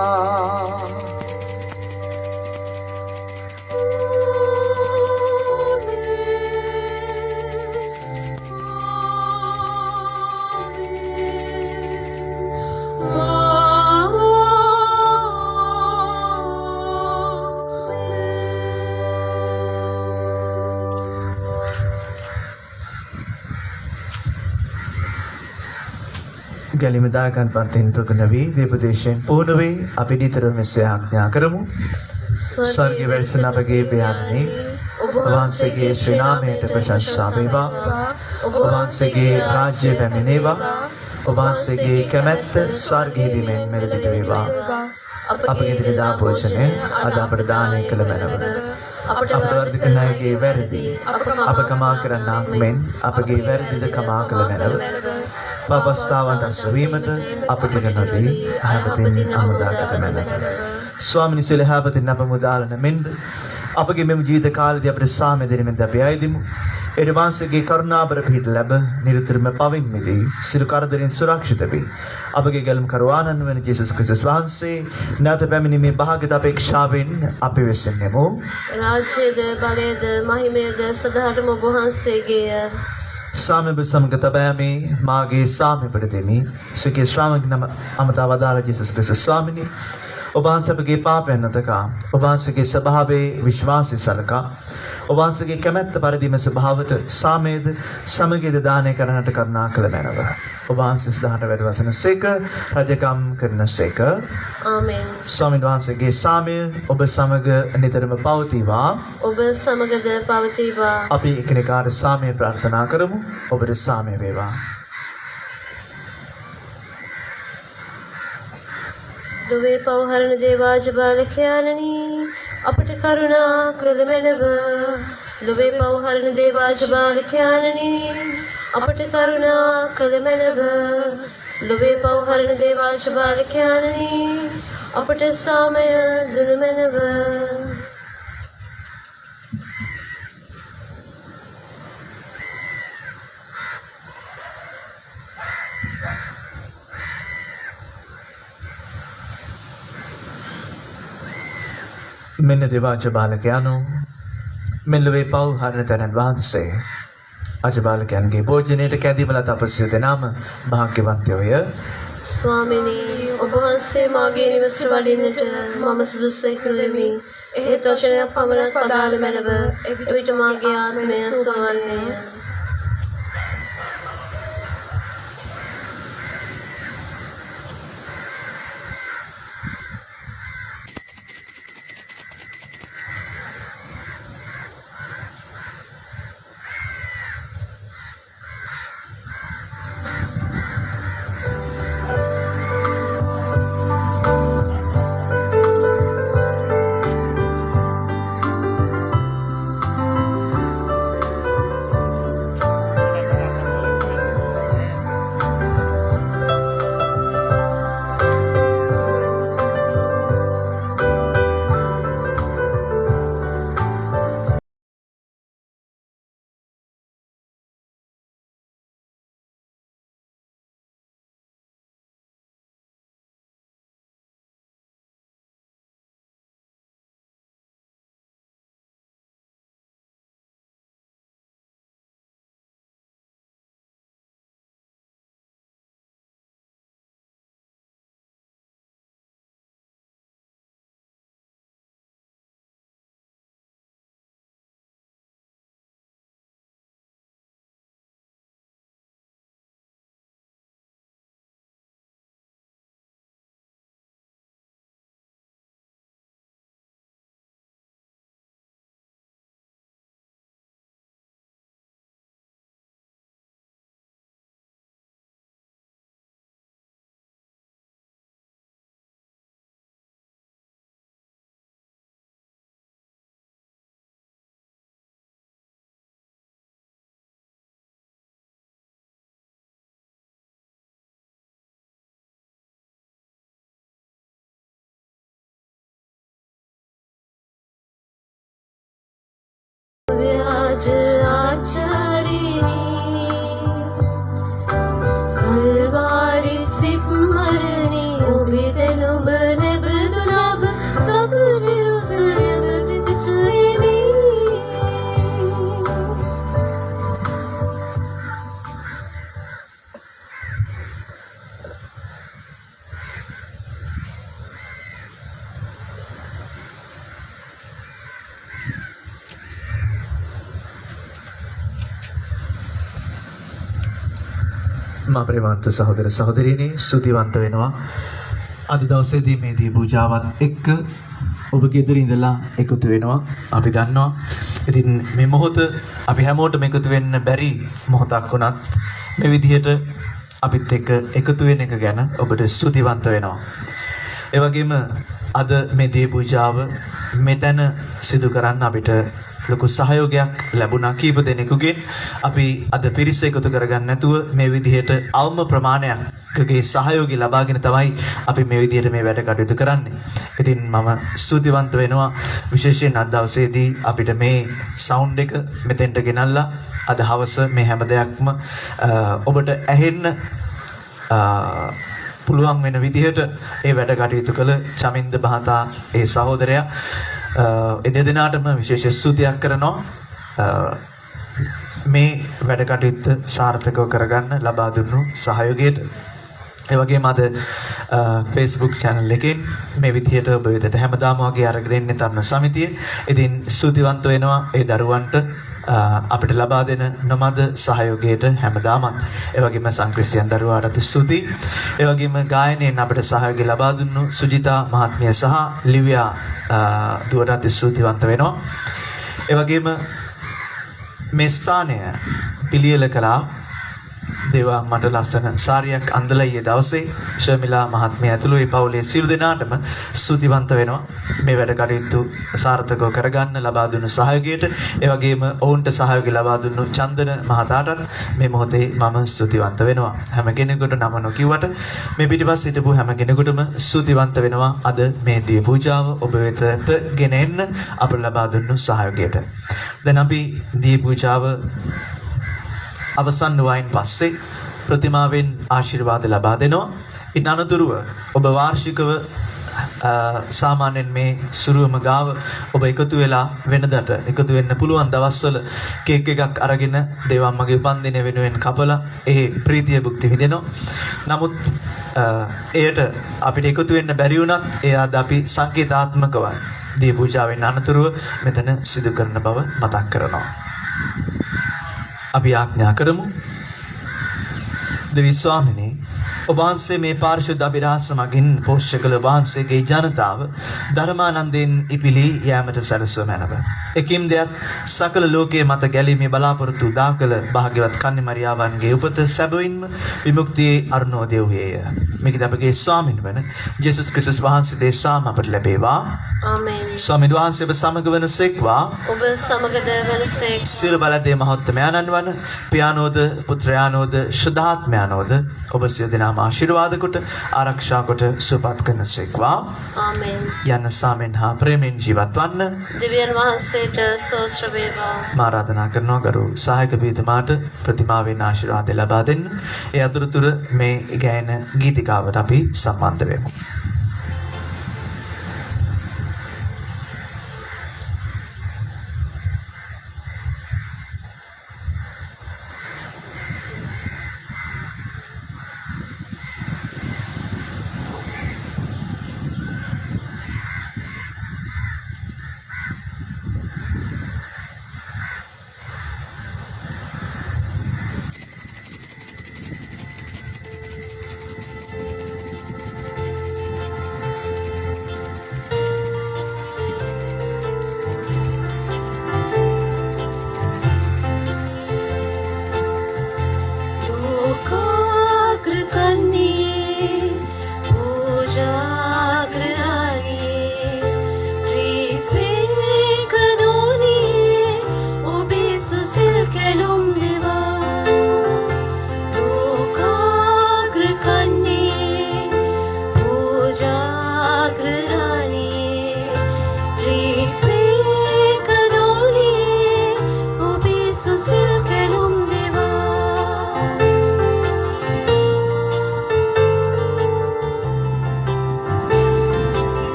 ගැලිමදායකන් පන්තින් ප්‍රගුණ වී දේපදේශයෙන් පුහුණු වී අපි නිතරම මෙසේ ආඥා කරමු. ස්වර්ගයේ වැඩසෙන අපගේ පියාණනි ඔබ වහන්සේගේ ශ්‍රී නාමයට ප්‍රශංසා වේවා. ඔබ වහන්සේගේ රාජ්‍ය පැමිණේවා. ඔබ වහන්සේගේ කැමැත්ත ස්වර්ගයේදී මෙන් මෙලෙසට වේවා. අපගේ දිනදා භෝජනය අද අපට දානය කළ මැනව. අපට වර්ධ කරන අයගේ වැරදි අප කමා කරන්නාක් මෙන් අපගේ වැරදිද කමා කළ මැනව. පාපස්ථාවන්ට අස්වීමට අපට නොදී අහපතින් අමුදාගත මැනව. ස්වාමිනී සියලු යහපතින් අප මුදාලන මෙන්ද අපගේ මෙම ජීවිත කාලයේදී අපට සාමය දෙන මෙන්ද අපි අයදිමු. ඒ වහන්සේගේ කරුණාබර පිහිට ලැබ නිරතුරුවම පවින් මිදී සියලු කරදරින් සුරක්ෂිත වී අපගේ ගැලුම් කරවානන් වන ජේසුස් ක්‍රිස්තුස් වහන්සේ නැවත පැමිණීමේ භාග්‍යත අපේක්ෂාවෙන් අපි වෙසෙන්නෙමු. රාජ්‍යද බලයද මහිමයද සදාටම ඔබ වහන්සේගේය. සාමය ඔබ සමග තබෑමේ මාගේ සාමය ඔබට දෙමි. සුඛී ශ්‍රාවක නම අමතා වදාළ ජේසුස් ක්‍රිස්තුස් ස්වාමිනී ඔබ වහන්සේ අපගේ පාපයන් නැතකා ඔබ වහන්සේගේ ස්වභාවයේ විශ්වාසය සලකා ඔබ වහන්සේගේ කැමැත්ත පරිදිම ස්වභාවයට සාමයේද සමගියද දානය කරන්නට කරුණා කළ මැනව. ඔබ වහන්සේ සදාට වැඩ වසනසේක රජකම් කරනසේක. ආමෙන්. ස්වාමීන් වහන්සේගේ සාමය ඔබ සමග නිතරම පවතිවා. ඔබ සමගද පවතිවා. අපි එකිනෙකාට සාමය ප්‍රාර්ථනා කරමු. ඔබට සාමය වේවා. ලොවේ පවහරණ දේවාජ බාලකයාණනි අපට කරුණා කළ මැනව. ලොවේ පවහරණ දේවාජ බාලකයාණනි අපට කරුණා කළ මැනව. ලොවේ පවහරණ දේවාජ බාලකයාණනි අපට සාමය දුන මැනව. මෙන්න දේවාජ බාලකයන්ෝ මෙන්න වේ පව් හරණ තැනන් වහන්සේ අජබාලකයන්ගේ භෝජනයට කැඳීමලත් අප සියලු දෙනාම භාග්‍යවන්තයෝය. ස්වාමිනී ඔබ වහන්සේ මාගේ නිවසට වඩින්නට මම සුදුසුෙක් නොවෙමි. එහෙත් වචනයක් පමණක් පදාළ මැනව එවිට මාගේ ආත්මය සොවන්නේය. व्याज आचारिणी कलवारी सिमरनी उबिदनुब नबदुलाब सब जेरूसलेम विदकयमी මා ප්‍රේමවන්ත සහෝදර සහෝදරියනි ස්තුතිවන්ත වෙනවා අද දවසේදී මේ දී පූජාවත් එක්ක ඔබ ගෙදර ඉඳලා එකතු වෙනවා අපි දන්නවා. ඉතින් මේ මොහොත අපි හැමෝටම එකතු වෙන්න බැරි මොහොතක් වුණත් මේ විදිහට අපිත් එක්ක එකතු වෙන එක ගැන ඔබට ස්තුතිවන්ත වෙනවා. ඒ වගේම අද මේ දී පූජාව මෙතන සිදු කරන්න අපිට ලොකු සහයෝගයක් ලැබුණා කීප දෙනෙකුගෙන්. අපි අද පිරිස එකතු කරගන්න නැතුව මේ විදිහට අවම ප්‍රමාණයකගේ සහයෝගය ලබාගෙන තමයි අපි මේ විදිහට මේ වැඩ කටයුතු කරන්නේ. ඉතින් මම ස්තුතිවන්ත වෙනවා විශේෂයෙන් අද දවසේදී අපිට මේ සවුන්ඩ් එක මෙතෙන්ට ගෙනල්ලා අද හවස මේ හැම දෙයක්ම ඔබට ඇහෙන්න පුළුවන් වෙන විදිහට ඒ වැඩ කටයුතු කළ චමින්ද මහතා ඒ සහෝදරයා ඒ දෙදෙනාටම විශේෂ ස්තුතියක් කරනවා මේ වැඩ කටයුත්ත සාර්ථකව කරගන්න ලබා දුන්නු සහයෝගයට. ඒ වගේම අද Facebook channel එකෙන් මේ විදිහට ඔබ වෙතට හැමදාම වගේ අරගෙන ඉන්නේ තරුණ සමිතිය. ඉතින් ස්තුතිවන්ත වෙනවා ඒ දරුවන්ට අපිට ලබා දෙන නොමද සහයෝගයට හැමදාමත්. ඒ වගේම සංක්‍රිස්තියන් දරුවාට ස්තුතියි. ඒ වගේම ගායනයෙන් අපිට සහයෝගය ලබා දුන්නු සුජිතා මහත්මිය සහ ලිවියා දුවටත් ස්තුතිවන්ත වෙනවා. ඒ වගේම මේ ස්ථානය පිළියෙල කළා දේවා මට ලස්සන සාරියක් අඳලා ඊයේ දවසේ ශර්මිලා මහත්මිය ඇතුළු ඒ පවුලේ සියලු දෙනාටම ස්තුතිවන්ත වෙනවා මේ වැඩ කටයුතු සාර්ථකව කරගන්න ලබා දුන්නු සහයෝගයට. ඒ වගේම ඔවුන්ට සහයෝගය ලබා දුන්නු චන්දන මහතාටත් මේ මොහොතේ මම ස්තුතිවන්ත වෙනවා. හැම කෙනෙකුට නම නොකියුවට මේ පිටිපස්ස හිටපු හැම කෙනෙකුටම ස්තුතිවන්ත වෙනවා අද මේ දී පූජාව ඔබ වෙතට ගෙන එන්න අපට ලබා දුන්නු සහයෝගයට. දැන් අපි දී පූජාව අවසන් වුණායින් පස්සේ ප්‍රතිමාවෙන් ආශිර්වාද ලබා දෙනවා. ඉන් අනතුරුව ඔබ වාර්ෂිකව සාමාන්‍යයෙන් මේ සුරුවම ගාව ඔබ එකතු වෙලා වෙනදට එකතු වෙන්න පුළුවන් දවස්වල කේක් එකක් අරගෙන දේවම්මගේ උපන්දින වෙනුවෙන් කපලා ඒ ප්‍රීතිය භුක්ති විඳිනවා. නමුත් එයට අපිට එකතු වෙන්න බැරි වුණත් ඒ අද අපි සංකේතාත්මකව දී පූජාවෙන් අනතුරුව මෙතන සිදු කරන බව මතක් කරනවා. අපි ආඥා කරමු. දෙවි ස්වාමිනේ ඔබ වහන්සේ මේ පාරිශුද්ධ අභිරහස මගින් පෝෂ්‍ය කළ වහන්සේගේ ජනතාව ධර්මානන්දයෙන් ඉපිලී යෑමට සැලසුව මැනව. එකින් දෙයක් සකල ලෝකයේ මත ගැලීමේ බලාපොරොත්තු දා කළ භාග්‍යවත් කන්‍ය මරියාවන්ගේ උපත සැබවින්ම විමුක්තියේ අරුණෝදය වූයේය. මේකද අපගේ ස්වාමින් වන ජේසුස් ක්‍රිස්තුස් වහන්සේ දේශාම අපට ලැබේවා. ආමේන්. ස්වාමීන් වහන්සේ ඔබ සමග වනසේක්වා. ඔබ සමගද වනසේක්. සියලු බලදේ මහත්මයාණන් වන පියානෝද පුත්‍රයානෝද ශුද්ධාත්මයානෝද ඔබ සියලු දෙනාම ආශිර්වාද කොට ආරක්ෂා කොට සුවපත් කරනසේක්වා. ආමේන්. යන්න සාමෙන් හා ප්‍රේමෙන් ජීවත් වන්න දෙවියන් වහන්සේට සෝස්ත්‍ර වේවා. මා ආරාධනා කරනවා ගරු සහායක බීතුමාට ප්‍රතිමාවෙන් ආශිර්වාද ලබා දෙන්න. ඒ අතුරුතුර මේ ගායන ගීතිකාවට අපි සම්බන්ධ වෙමු.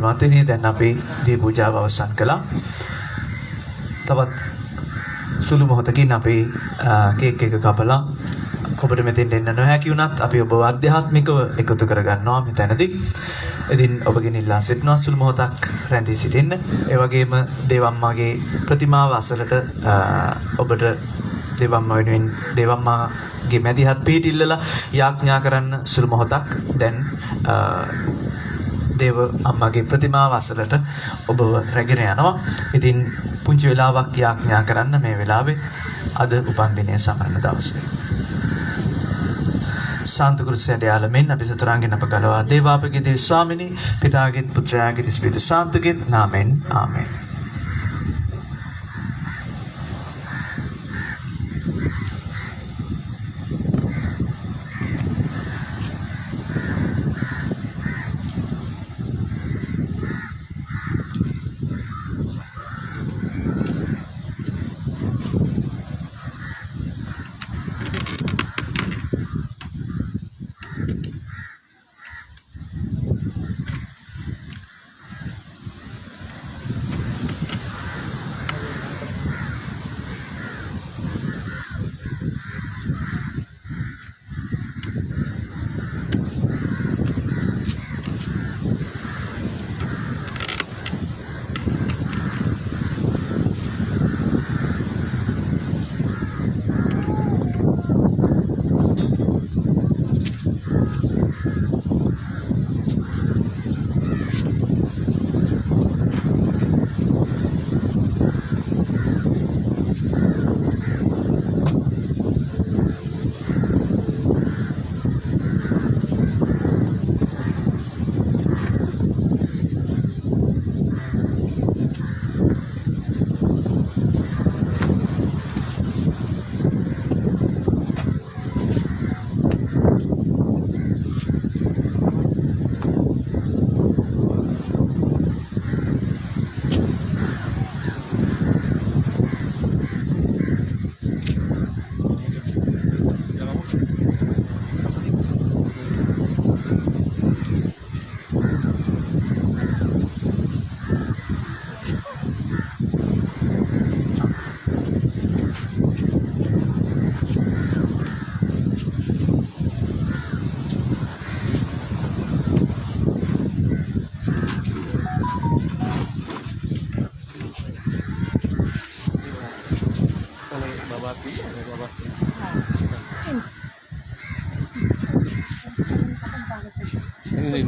ප්‍රේමවන්තනි දැන් අපි දී පූජාව අවසන් කළා. තවත් සුළු මොහොතකින් අපි කේක් එක කපලා ඔබට මෙතෙන් එන්න නොහැකි වුණත් අපි ඔබව අධ්‍යාත්මිකව එකතු කරගන්නවා මෙතනදී. ඉතින් ඔබගෙන් ඉල්ලා සිටිනවා සුළු මොහොතක් රැඳී සිටින්න. ඒ වගේම දේවම්මාගේ ප්‍රතිමාව අසලට ඔබට දේවම්මා වෙනුවෙන් දේවම්මාගේ මැදිහත් පිහිටිල්ලලා යාඥා කරන්න සුළු මොහොතක් දැන් දේව අම්මාගේ ප්‍රතිමාව අසලට ඔබව රැගෙන යනවා. ඉතින් පුංචි වෙලාවක් යාඥා කරන්න මේ වෙලාවේ අද උපන්දිනය සමරන දවසේ. සාන්ත කුරුසයට මෙන් අපි සතරංගෙන් අප ගලවා දේවාපගේ දේව ස්වාමිනී පිතාගේත් පුත්‍රයාගේත් ස්පිරිතු සාන්තගේත් නාමෙන් ආමෙන්.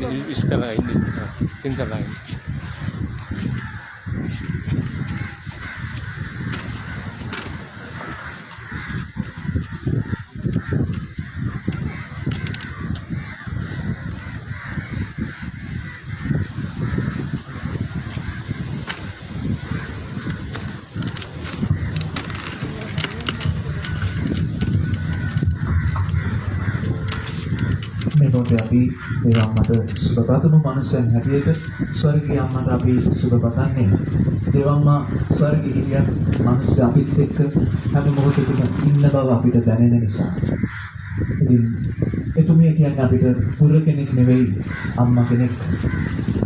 ini sekarang ini sekarang ini මේකෝට අපි දේවම්මට සුබ පතමු මනුස්සයන් හැටියට ස්වර්ගීය අම්මට අපි සුබ පතන්නේ. දේවම්මා ස්වර්ගයේ හිටියත් මනුස්ස අපිත් එක්ක හැම මොහොතකම ඉන්න බව අපිට දැනෙන නිසා. ඉතින් එතුමිය කියන්නේ අපිට පුර කෙනෙක් නෙවෙයි අම්මා කෙනෙක්.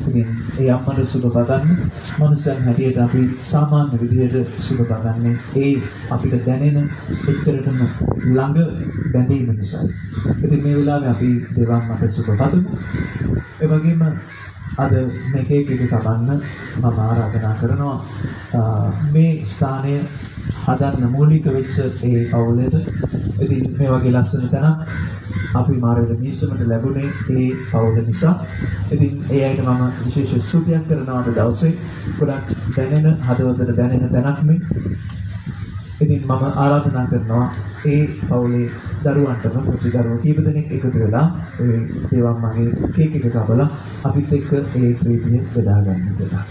ඉතින් ඒ අම්මට සුබ පතන්නේ මනුස්සයන් හැටියට අපි සාමාන්‍ය විදිහට සුබ පතන්නේ ඒ අපිට දැනෙන එච්චරටම ළඟ බැඳීම නිසා. ඉතින් මේ වෙලාවේ අපි දේවම්මට සුබ පතමු. ඒ වගේම අද මේ කේක් එක කපන්න මම ආරාධනා කරනවා මේ ස්ථානය හදන්න මූලික වෙච්ච ඒ පවුලට. ඉතින් මේ වගේ ලස්සන තැනක් අපි මාරවල මිසමට ලැබුණේ ඒ පවුල නිසා. ඉතින් ඒ අයට මම විශේෂ ස්තුතියක් කරනවා අද දවසේ. ගොඩක් දැනෙන හදවතට දැනෙන තැනක් මේ. ඉතින් මම ආරාධනා කරනවා ඒ පවුලේ දරුවන්ටම පුංචි දරුවෝ කීප දෙනෙක් එකතු වෙලා ඒ දේවම්මගේ කේක් එක කපලා අපිත් එක්ක ඒ ප්‍රීතිය බෙදා ගන්න කියලා.